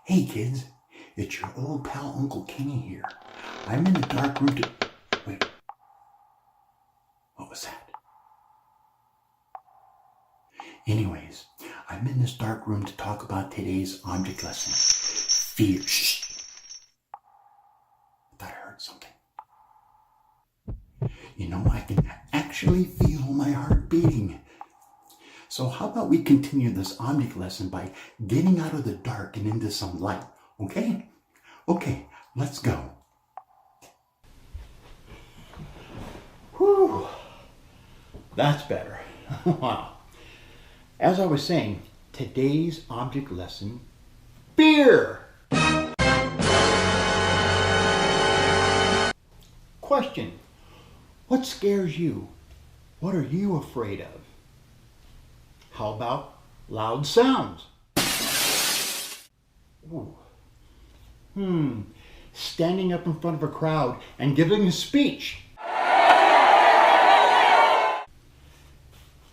Hey kids, it's your old pal Uncle Kenny here. I'm in the dark room to... Wait, what was that? Anyways, I'm in this dark room to talk about today's object lesson. Fear. Shh. I thought I heard something. You know, I can actually feel my heart beating. So how about we continue this object lesson by getting out of the dark and into some light, okay? Okay, let's go. Whew, that's better. Wow. As I was saying, today's object lesson, fear. Question, what scares you? What are you afraid of? How about loud sounds? Ooh. Standing up in front of a crowd and giving a speech.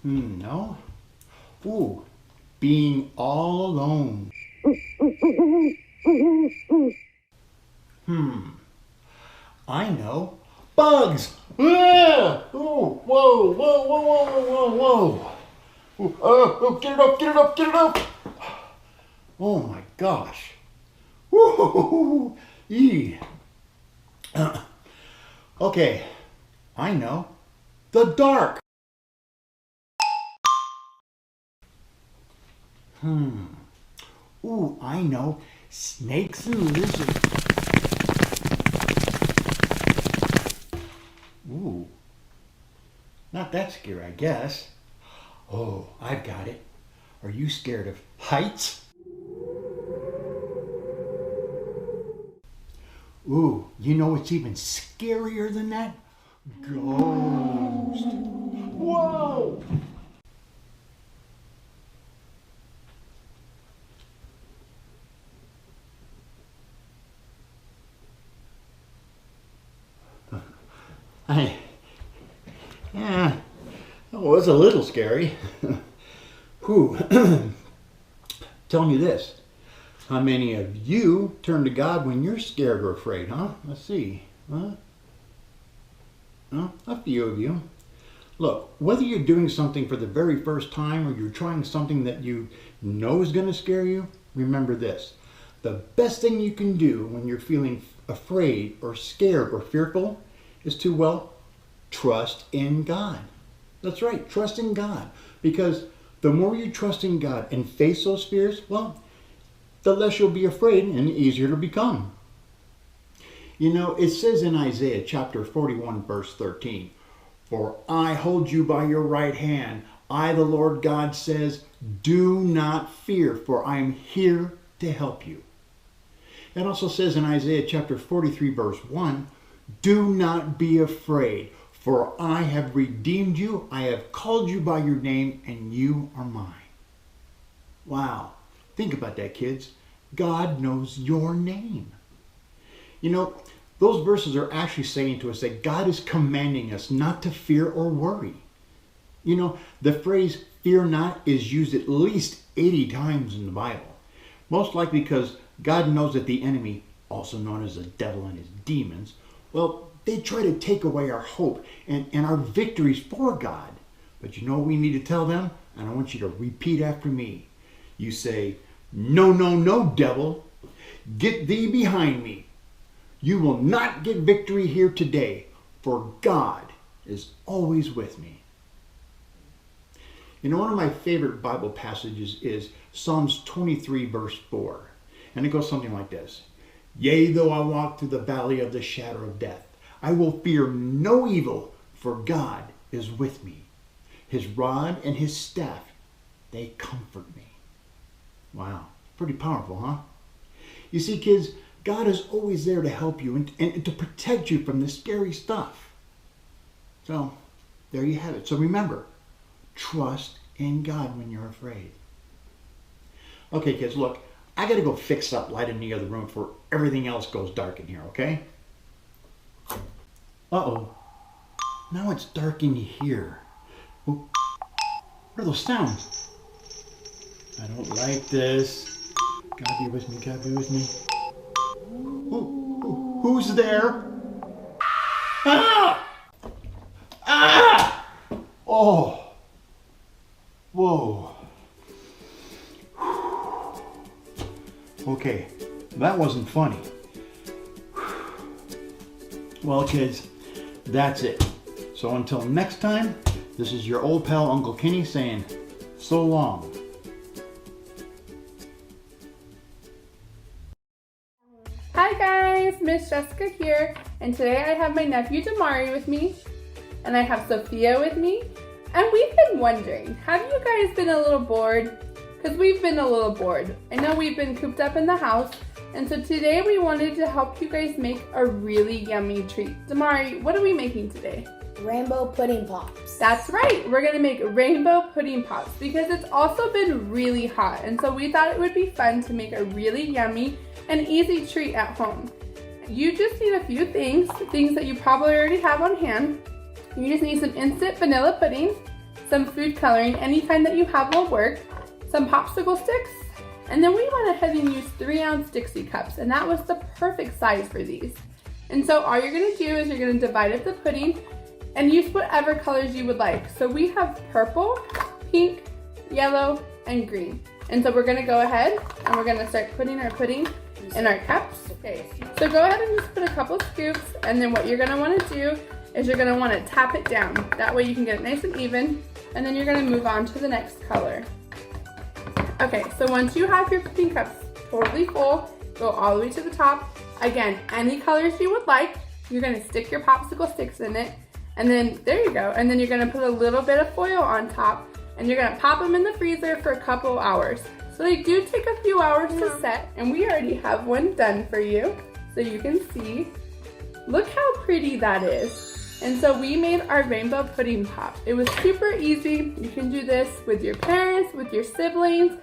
No. Ooh, being all alone. I know. Bugs! Ah! Ooh, whoa, whoa, whoa, whoa, whoa, whoa. Ooh, get it up, get it up, get it up! Oh my gosh. Woo! Yee. Okay, I know. The dark. Ooh, I know. Snakes and lizards. Ooh. Not that scary, I guess. Oh, I've got it. Are you scared of heights? Ooh, you know what's even scarier than that? Ghost. Whoa! Yeah, it was a little scary. Whew. Tell me this. How many of you turn to God when you're scared or afraid, huh? Let's see. Huh? A few of you. Look, whether you're doing something for the very first time or you're trying something that you know is going to scare you, remember this. The best thing you can do when you're feeling afraid or scared or fearful is to, well, trust in God. That's right, trust in God. Because the more you trust in God and face those fears, well, the less you'll be afraid and the easier it'll become. You know, it says in Isaiah chapter 41, verse 13, "For I hold you by your right hand. I, the Lord God, says, do not fear, for I am here to help you." It also says in Isaiah chapter 43, verse 1, "Do not be afraid, for I have redeemed you. I have called you by your name, and you are mine." Wow. Think about that, kids. God knows your name. You know, those verses are actually saying to us that God is commanding us not to fear or worry. You know, the phrase fear not is used at least 80 times in the Bible. Most likely because God knows that the enemy, also known as the devil and his demons, well, they try to take away our hope and our victories for God. But you know what we need to tell them? And I want you to repeat after me. You say, "No, no, no, devil. Get thee behind me. You will not get victory here today, for God is always with me." You know, one of my favorite Bible passages is Psalms 23, verse 4. And it goes something like this. "Yea, though I walk through the valley of the shadow of death, I will fear no evil, for God is with me. His rod and his staff, they comfort me." Wow, pretty powerful, huh? You see, kids, God is always there to help you and to protect you from the scary stuff. So, there you have it. So remember, trust in God when you're afraid. Okay, kids, look, I got to go fix up light in the other room before everything else goes dark in here, okay? Uh-oh. Now it's dark in here. What are those sounds? I don't like this. God be with me, God be with me. Who's there? Ah! Ah! Oh. Whoa. Okay, that wasn't funny. Well, kids, that's it. So until next time, this is your old pal Uncle Kenny saying, so long. Hi guys, Miss Jessica here, and today I have my nephew Damari with me, and I have Sophia with me, and we've been wondering, have you guys been a little bored? Because we've been a little bored. I know we've been cooped up in the house, and so today we wanted to help you guys make a really yummy treat. Damari, what are we making today? Rainbow pudding pops. That's right, we're gonna make rainbow pudding pops because it's also been really hot, and so we thought it would be fun to make a really yummy and easy treat at home. You just need a few things that you probably already have on hand. You just need some instant vanilla pudding, some food coloring, any kind that you have will work, some popsicle sticks, and then we went ahead and used 3-ounce Dixie cups, and that was the perfect size for these. And so all you're gonna do is you're gonna divide up the pudding and use whatever colors you would like. So we have purple, pink, yellow, and green. And so we're gonna go ahead and we're gonna start putting our pudding in our cups. Okay, so go ahead and just put a couple scoops, and then what you're gonna wanna do is you're gonna wanna tap it down. That way you can get it nice and even, and then you're gonna move on to the next color. Okay, so once you have your pudding cups totally full, go all the way to the top. Again, any colors you would like, you're gonna stick your popsicle sticks in it, and then there you go. And then you're gonna put a little bit of foil on top, and you're gonna pop them in the freezer for a couple hours. So they do take a few hours to set, and we already have one done for you, so you can see. Look how pretty that is. And so we made our rainbow pudding pop. It was super easy. You can do this with your parents, with your siblings.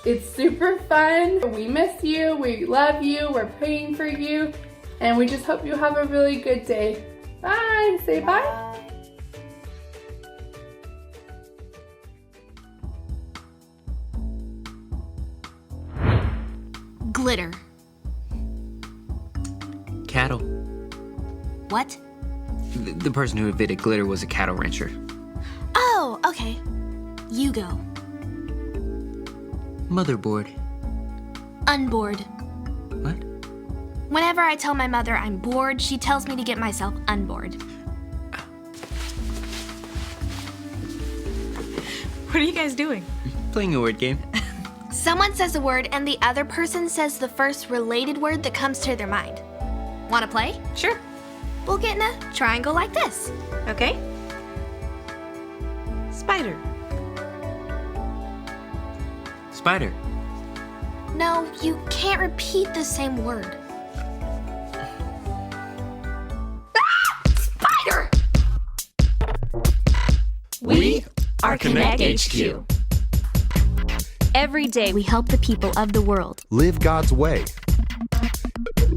It's super fun. We miss you, we love you, we're praying for you, and we just hope you have a really good day. Bye, say bye. Glitter. Cattle. What? The person who invented glitter was a cattle rancher. Oh, okay. You go. Motherboard. Unboard. What? Whenever I tell my mother I'm bored, she tells me to get myself unboard. What are you guys doing? Playing a word game. Someone says a word and the other person says the first related word that comes to their mind. Wanna play? Sure. We'll get in a triangle like this. Okay. Spider. Spider. No, you can't repeat the same word. Spider! We are Connect HQ. Every day we help the people of the world. Live God's way.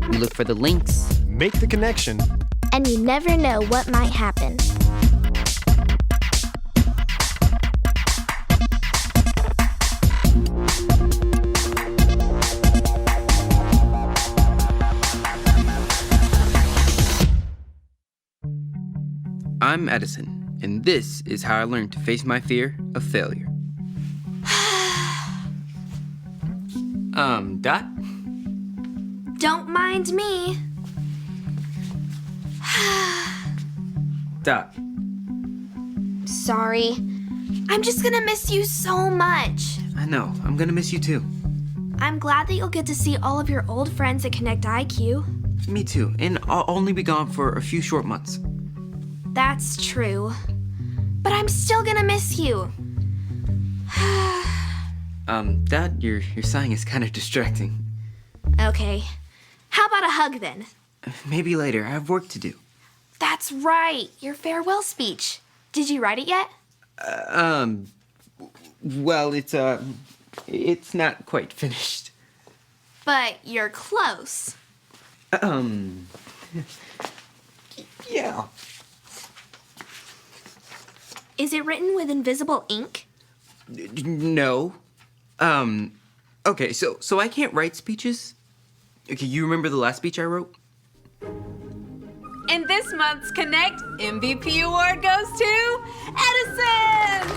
We look for the links. Make the connection. And you never know what might happen. I'm Edison, and this is how I learned to face my fear of failure. Dot? Don't mind me. Dot. Sorry. I'm just gonna miss you so much. I know, I'm gonna miss you too. I'm glad that you'll get to see all of your old friends at Connect IQ. Me too, and I'll only be gone for a few short months. That's true. But I'm still gonna miss you. Dot, your sighing is kind of distracting. Okay. How about a hug then? Maybe later, I have work to do. That's right, your farewell speech. Did you write it yet? Well, it's not quite finished. But you're close. Yeah. Is it written with invisible ink? No. Okay, so I can't write speeches? Okay, you remember the last speech I wrote? And this month's Connect MVP award goes to Edison!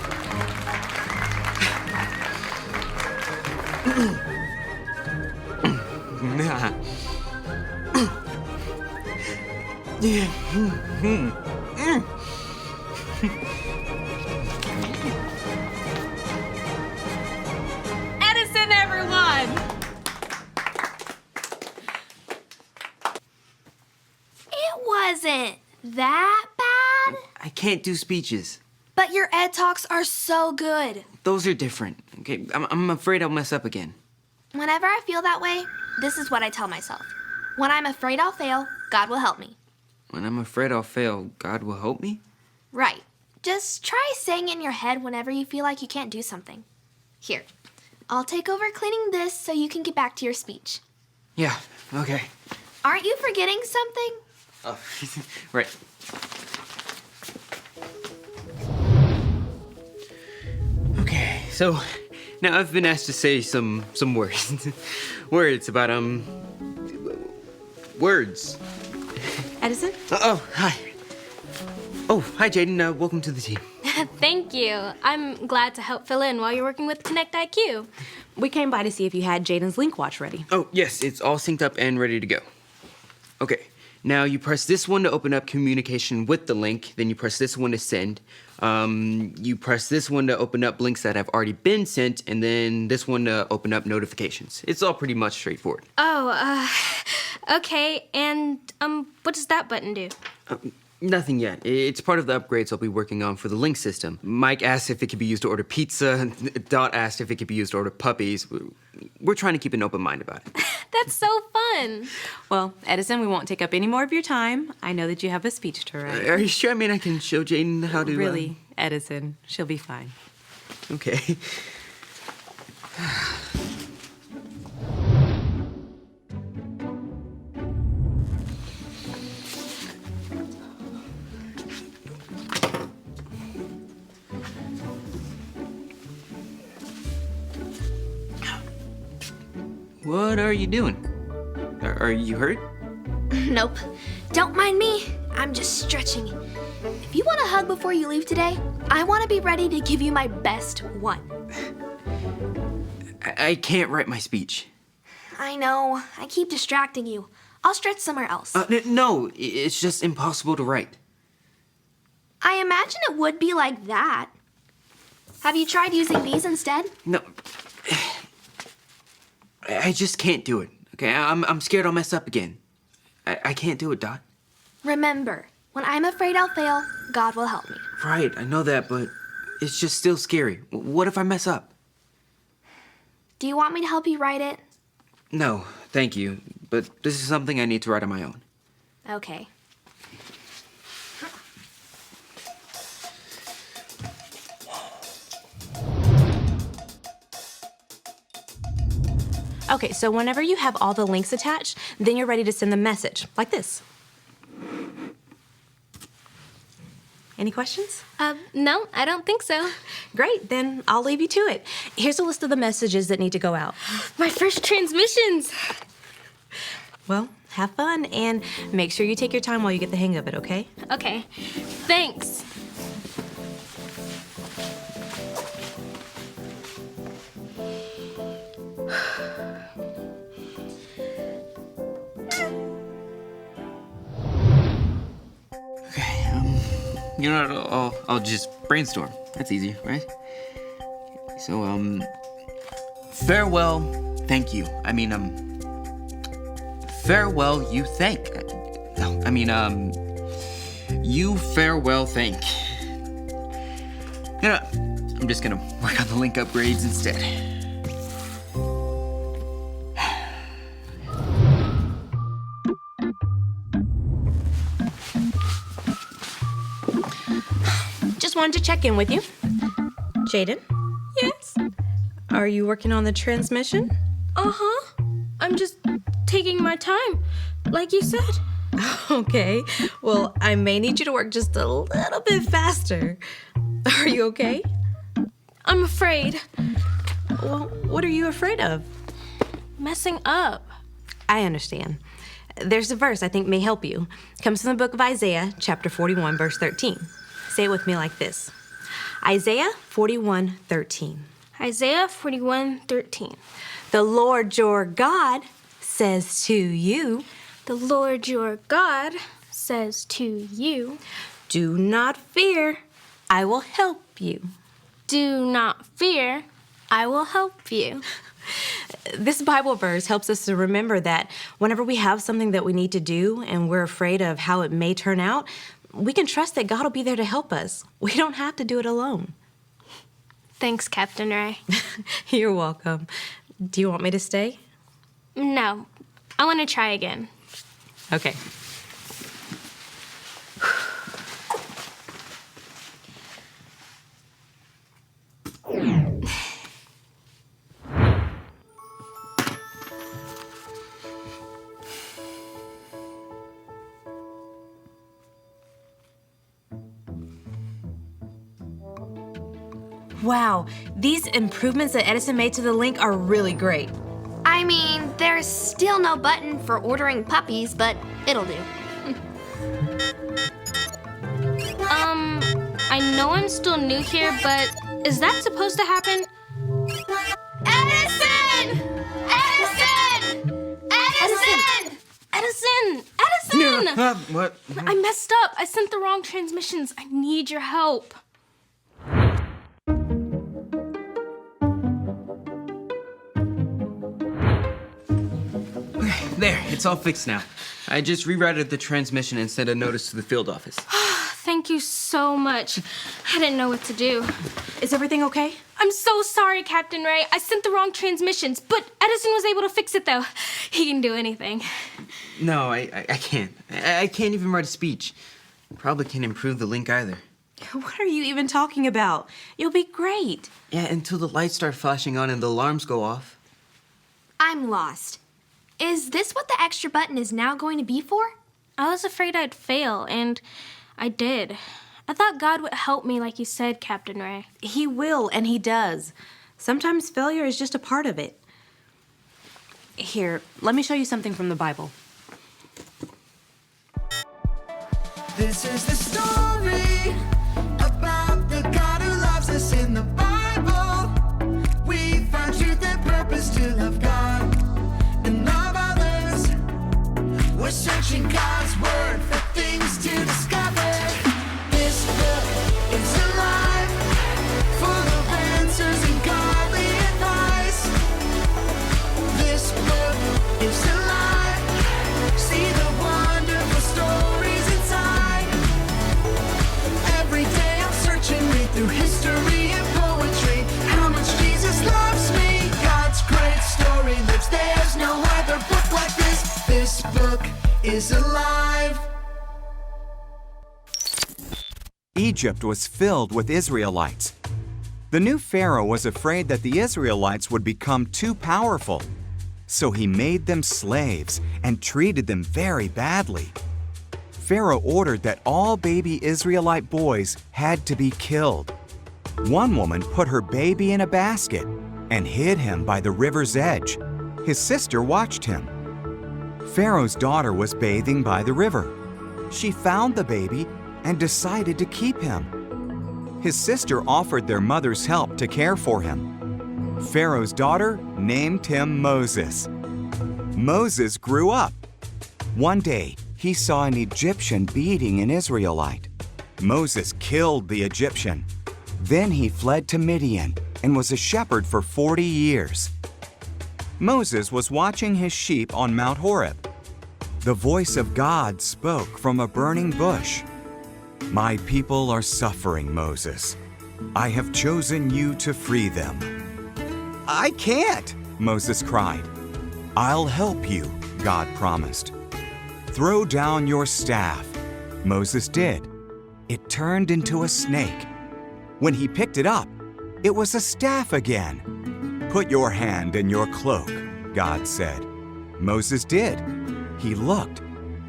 Nah. Yeah. Edison, everyone! It wasn't that bad. I can't do speeches. But your ed talks are so good. Those are different. Okay, I'm afraid I'll mess up again. Whenever I feel that way, this is what I tell myself. When I'm afraid I'll fail, God will help me. When I'm afraid I'll fail, God will help me? Right. Just try saying it in your head whenever you feel like you can't do something. Here, I'll take over cleaning this so you can get back to your speech. Yeah, okay. Aren't you forgetting something? Oh, right. Okay, so now I've been asked to say some words. Words about, words. Edison? Oh, hi. Oh, hi, Jaden. Welcome to the team. Thank you. I'm glad to help fill in while you're working with Connect IQ. We came by to see if you had Jaden's link watch ready. Oh, yes, it's all synced up and ready to go. Okay, now you press this one to open up communication with the link, then you press this one to send. You press this one to open up links that have already been sent, and then this one to open up notifications. It's all pretty much straightforward. Oh, okay. And, what does that button do? Nothing yet. It's part of the upgrades I'll be working on for the link system. Mike asked if it could be used to order pizza. Dot asked if it could be used to order puppies. We're trying to keep an open mind about it. That's so fun. Well, Edison, we won't take up any more of your time. I know that you have a speech to write. Are you sure? I mean, I can show Jaden how to... Really, Edison, she'll be fine. Okay. What are you doing? Are you hurt? Nope. Don't mind me. I'm just stretching. If you want a hug before you leave today, I want to be ready to give you my best one. I can't write my speech. I know. I keep distracting you. I'll stretch somewhere else. No, it's just impossible to write. I imagine it would be like that. Have you tried using these instead? No. I just can't do it. Okay, I'm scared I'll mess up again. I can't do it, Dot. Remember, when I'm afraid I'll fail, God will help me. Right, I know that, but it's just still scary. What if I mess up? Do you want me to help you write it? No, thank you. But this is something I need to write on my own. Okay. Okay, so whenever you have all the links attached, then you're ready to send the message, like this. Any questions? No, I don't think so. Great, then I'll leave you to it. Here's a list of the messages that need to go out. My first transmissions. Well, have fun, and make sure you take your time while you get the hang of it, okay? Okay, thanks. Okay, you know what, I'll just brainstorm. That's easy, right? So, farewell, thank you. I mean, farewell, you thank. No, I mean, you farewell, thank. You know, I'm just gonna work on the link upgrades instead. Just wanted to check in with you. Jaden? Yes? Are you working on the transmission? Uh-huh. I'm just taking my time, like you said. Okay. Well, I may need you to work just a little bit faster. Are you okay? I'm afraid. Well, what are you afraid of? messing up. I understand. There's a verse I think may help you. It comes from the book of Isaiah, chapter 41, verse 13. Say it with me like this. Isaiah 41:13. Isaiah 41:13. The Lord your God says to you, The Lord your God says to you, do not fear, I will help you. do not fear, I will help you. This Bible verse helps us to remember that whenever we have something that we need to do and we're afraid of how it may turn out, we can trust that God will be there to help us. We don't have to do it alone. Thanks, Captain Ray. You're welcome. Do you want me to stay? No, I want to try again. Okay. Wow, these improvements that Edison made to the link are really great. I mean, there's still no button for ordering puppies, but it'll do. I know I'm still new here, but is that supposed to happen? Edison! Edison! Edison! Edison! Edison! What? I messed up. I sent the wrong transmissions. I need your help. There, it's all fixed now. I just rerouted the transmission and sent a notice to the field office. Thank you so much. I didn't know what to do. Is everything okay? I'm so sorry, Captain Ray. I sent the wrong transmissions, but Edison was able to fix it, though. He can do anything. No, I can't. I can't even write a speech. Probably can't improve the link either. What are you even talking about? You'll be great. Yeah, until the lights start flashing on and the alarms go off. I'm lost. Is this what the extra button is now going to be for? I was afraid I'd fail, and I did. I thought God would help me like you said, Captain Ray. He will, and he does. Sometimes failure is just a part of it. Here, let me show you something from the Bible. This is the story about the God who loves us in the Bible. We found truth and purpose to love God and love others. We're searching God's word for things to discover. This book is alive, full of answers and godly advice. This book is alive. See the wonderful stories inside. Every day I'm searching, read through history and poetry. How much Jesus loves me. God's great story lives. There's no other book like this. This book is alive. Egypt was filled with Israelites. The new Pharaoh was afraid that the Israelites would become too powerful, so he made them slaves and treated them very badly. Pharaoh ordered that all baby Israelite boys had to be killed. One woman put her baby in a basket and hid him by the river's edge. His sister watched him. Pharaoh's daughter was bathing by the river. She found the baby and decided to keep him. His sister offered their mother's help to care for him. Pharaoh's daughter named him Moses. Moses grew up. One day, he saw an Egyptian beating an Israelite. Moses killed the Egyptian. Then he fled to Midian and was a shepherd for 40 years. Moses was watching his sheep on Mount Horeb. The voice of God spoke from a burning bush. "My people are suffering, Moses. I have chosen you to free them." "I can't," Moses cried. "I'll help you," God promised. "Throw down your staff." Moses did. It turned into a snake. When he picked it up, it was a staff again. "Put your hand in your cloak," God said. Moses did. He looked.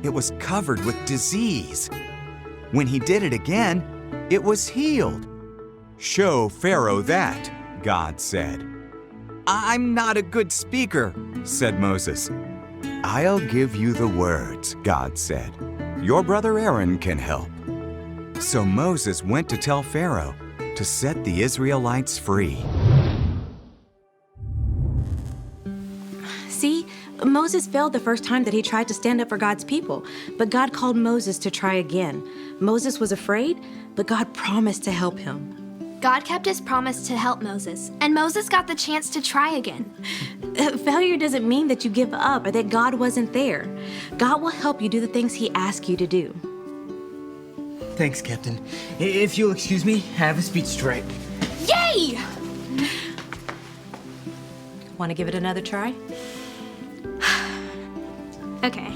It was covered with disease. When he did it again, it was healed. "Show Pharaoh that," God said. I'm not a good speaker, said Moses. I'll give you the words, God said. Your brother Aaron can help. So Moses went to tell Pharaoh to set the Israelites free. See, Moses failed the first time that he tried to stand up for God's people, but God called Moses to try again. Moses was afraid, but God promised to help him. God kept his promise to help Moses, and Moses got the chance to try again. Failure doesn't mean that you give up or that God wasn't there. God will help you do the things he asks you to do. Thanks, Captain. If you'll excuse me, I have a speech to write. Yay! Want to give it another try? Okay.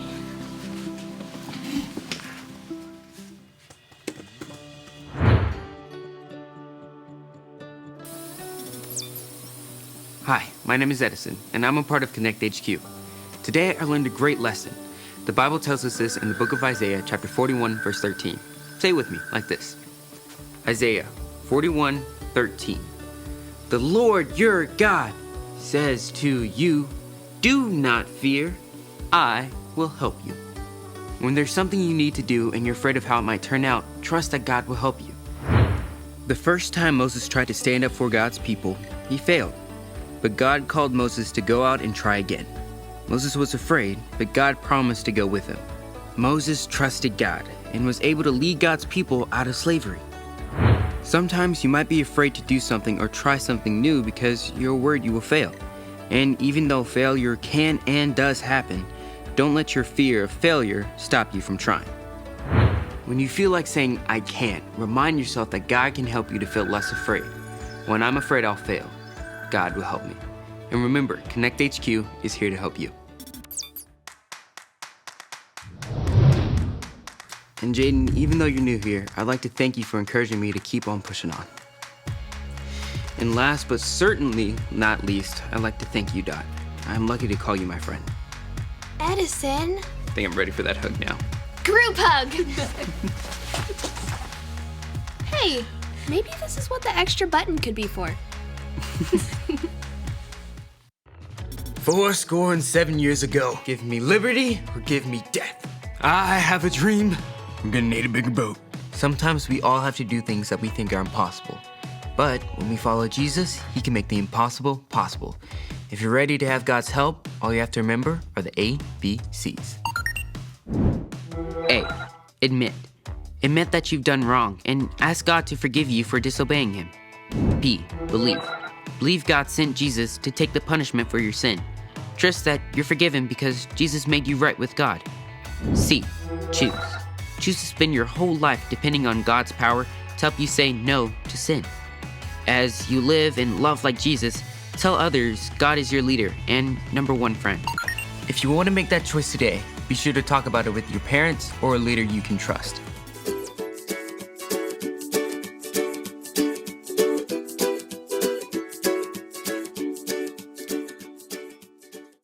Hi, my name is Edison, and I'm a part of Connect HQ. Today I learned a great lesson. The Bible tells us this in the book of Isaiah, chapter 41, verse 13. Say it with me, like this. Isaiah 41:13. The Lord your God says to you, do not fear, I will help you. When there's something you need to do and you're afraid of how it might turn out, trust that God will help you. The first time Moses tried to stand up for God's people, he failed. But God called Moses to go out and try again. Moses was afraid, but God promised to go with him. Moses trusted God and was able to lead God's people out of slavery. Sometimes you might be afraid to do something or try something new because you're worried you will fail. And even though failure can and does happen, don't let your fear of failure stop you from trying. When you feel like saying, I can't, remind yourself that God can help you to feel less afraid. When I'm afraid I'll fail, God will help me. And remember, Connect HQ is here to help you. And Jaden, even though you're new here, I'd like to thank you for encouraging me to keep on pushing on. And last but certainly not least, I'd like to thank you, Dot. I'm lucky to call you my friend. Edison. I think I'm ready for that hug now. Group hug! Hey, maybe this is what the extra button could be for. 77 years ago, give me liberty or give me death. I have a dream. I'm gonna need a bigger boat. Sometimes we all have to do things that we think are impossible. But when we follow Jesus, he can make the impossible possible. If you're ready to have God's help, all you have to remember are the ABCs. A, admit. Admit that you've done wrong and ask God to forgive you for disobeying him. B, believe. Believe God sent Jesus to take the punishment for your sin. Trust that you're forgiven because Jesus made you right with God. C, choose. Choose to spend your whole life depending on God's power to help you say no to sin. As you live and love like Jesus, tell others God is your leader and number one friend. If you want to make that choice today, be sure to talk about it with your parents or a leader you can trust.